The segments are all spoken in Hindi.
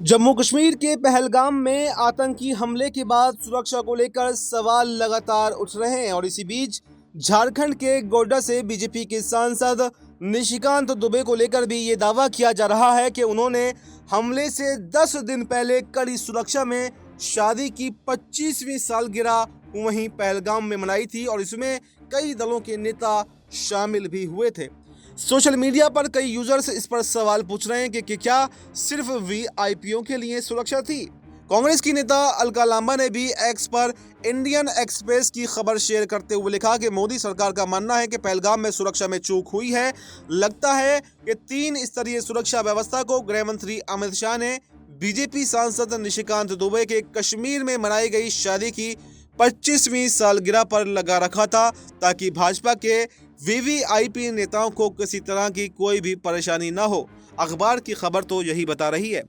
जम्मू कश्मीर के पहलगाम में आतंकी हमले के बाद सुरक्षा को लेकर सवाल लगातार उठ रहे हैं और इसी बीच झारखंड के गोड्डा से बीजेपी के सांसद निशिकांत दुबे को लेकर भी ये दावा किया जा रहा है कि उन्होंने हमले से 10 दिन पहले कड़ी सुरक्षा में शादी की 25वीं सालगिरह वहीं पहलगाम में मनाई थी और इसमें कई दलों के नेता शामिल भी हुए थे। सोशल मीडिया पर कई यूजर्स इस पर सवाल पूछ रहे हैं कि क्या सिर्फ वीआईपीओ के लिए सुरक्षा थी। कांग्रेस की नेता अलका लांबा ने भी एक्स पर इंडियन एक्सप्रेस की खबर शेयर करते हुए लिखा कि मोदी सरकार का मानना है कि पहलगाम में सुरक्षा में चूक हुई है। लगता है कि 3 स्तरीय सुरक्षा व्यवस्था को गृह मंत्री अमित शाह ने बीजेपी सांसद निशिकांत दुबे के कश्मीर में मनाई गई शादी की 25वीं सालगिरह पर लगा रखा था ताकि भाजपा के वीवीआईपी नेताओं को किसी तरह की कोई भी परेशानी न हो। अखबार की खबर तो यही बता रही है।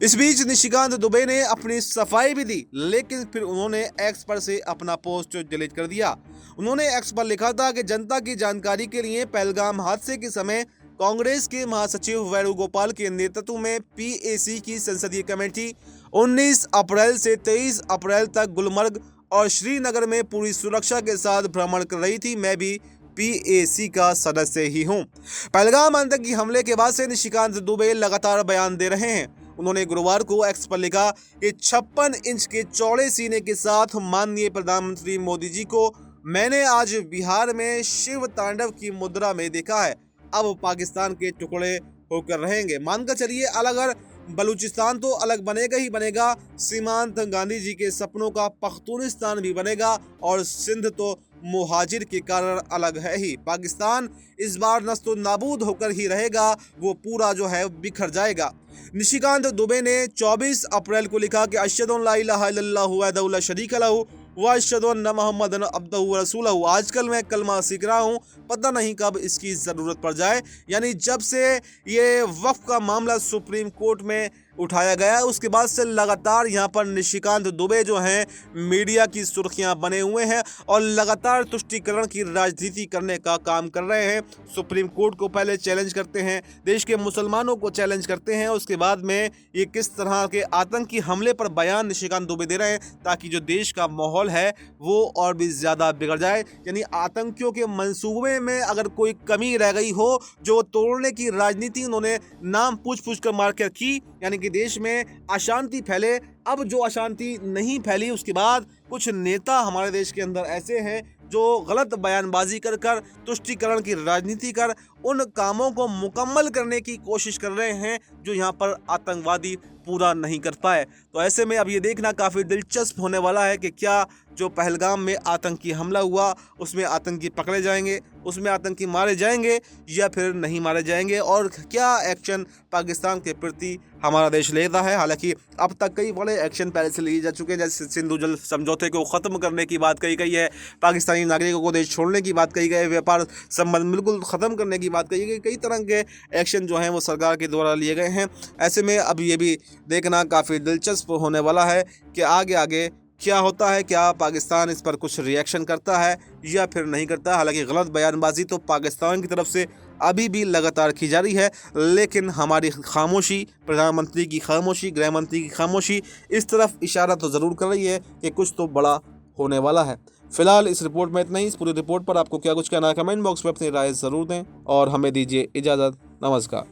इस बीच निशिकांत दुबे ने अपनी सफाई भी दी, लेकिन फिर उन्होंने एक्स पर से अपना पोस्ट डिलीट कर दिया। उन्होंने एक्स पर लिखा था कि जनता की जानकारी के लिए पहलगाम हादसे के समय कांग्रेस के महासचिव वेणुगोपाल के नेतृत्व में पीएसी की संसदीय कमेटी 19 अप्रैल से 23 अप्रैल तक गुलमर्ग और श्रीनगर में पूरी सुरक्षा के साथ भ्रमण कर रही थी। मैं भी पीएसी का सदस्य ही हूं। पहलगाम आतंकी हमले के बाद से निशिकांत दुबे लगातार बयान दे रहे हैं। उन्होंने गुरुवार को एक्स पर लिखा कि 56 इंच के चौड़े सीने के साथ माननीय प्रधानमंत्री मोदी जी को मैंने आज बिहार में शिव तांडव की मुद्रा में देखा है। अब पाकिस्तान के टुकड़े होकर रहेंगे। मानकर चलिए, अगर बलूचिस्तान तो अलग बनेगा ही बनेगा, सीमांत गांधी जी के सपनों का पख्तूनिस्तान भी बनेगा और सिंध तो मुहाजिर के कारण अलग है ही। पाकिस्तान इस बार नस्तो नाबूद होकर ही रहेगा, वो पूरा जो है बिखर जाएगा। निशिकांत दुबे ने 24 अप्रैल को लिखा कि अशहदु अन ला इलाहा इल्लल्लाहु वहदहु ला शरीका लहू व अशहदु अन्ना मुहम्मदन अब्दुहु व रसूलहू। आजकल मैं कलमा सीख रहा हूँ, पता नहीं कब इसकी ज़रूरत पड़ जाए। यानी जब से ये वक्फ का मामला सुप्रीम कोर्ट में उठाया गया, उसके बाद से लगातार यहाँ पर निशिकांत दुबे जो हैं मीडिया की सुर्खियाँ बने हुए हैं और लगातार तुष्टीकरण की राजनीति करने का काम कर रहे हैं। सुप्रीम कोर्ट को पहले चैलेंज करते हैं, देश के मुसलमानों को चैलेंज करते हैं, उसके बाद में ये किस तरह के आतंकी हमले पर बयान निशिकांत दुबे दे रहे हैं ताकि जो देश का माहौल है वो और भी ज़्यादा बिगड़ जाए। यानी आतंकियों के मंसूबे में अगर कोई कमी रह गई हो, जो तोड़ने की राजनीति उन्होंने नाम पूछ कर मार कर की, यानी कि देश में अशांति फैले। अब जो अशांति नहीं फैली, उसके बाद कुछ नेता हमारे देश के अंदर ऐसे हैं जो गलत बयानबाजी कर तुष्टीकरण की राजनीति कर उन कामों को मुकम्मल करने की कोशिश कर रहे हैं जो यहाँ पर आतंकवादी पूरा नहीं कर पाए। तो ऐसे में अब ये देखना काफ़ी दिलचस्प होने वाला है कि क्या जो पहलगाम में आतंकी हमला हुआ उसमें आतंकी पकड़े जाएंगे, उसमें आतंकी मारे जाएंगे या फिर नहीं मारे जाएंगे, और क्या एक्शन पाकिस्तान के प्रति हमारा देश लेता है। हालांकि अब तक कई बड़े एक्शन पहले से लिए जा चुके हैं, जैसे सिंधु जल समझौते को ख़त्म करने की बात कही गई है, पाकिस्तानी नागरिकों को देश छोड़ने की बात कही गई है, व्यापार संबंध बिल्कुल ख़त्म करने की बात कही गई। कई तरह के एक्शन जो हैं वो सरकार के द्वारा लिए गए हैं। ऐसे में अब ये भी देखना काफ़ी दिलचस्प होने वाला है कि आगे क्या होता है, क्या पाकिस्तान इस पर कुछ रिएक्शन करता है या फिर नहीं करता। हालांकि गलत बयानबाजी तो पाकिस्तान की तरफ से अभी भी लगातार की जा रही है, लेकिन हमारी खामोशी, प्रधानमंत्री की खामोशी, गृह मंत्री की खामोशी इस तरफ इशारा तो ज़रूर कर रही है कि कुछ तो बड़ा होने वाला है। फिलहाल इस रिपोर्ट में इतना ही। इस पूरी रिपोर्ट पर आपको क्या कुछ कहना है, कमेंट बॉक्स में अपनी राय ज़रूर दें और हमें दीजिए इजाज़त। नमस्कार।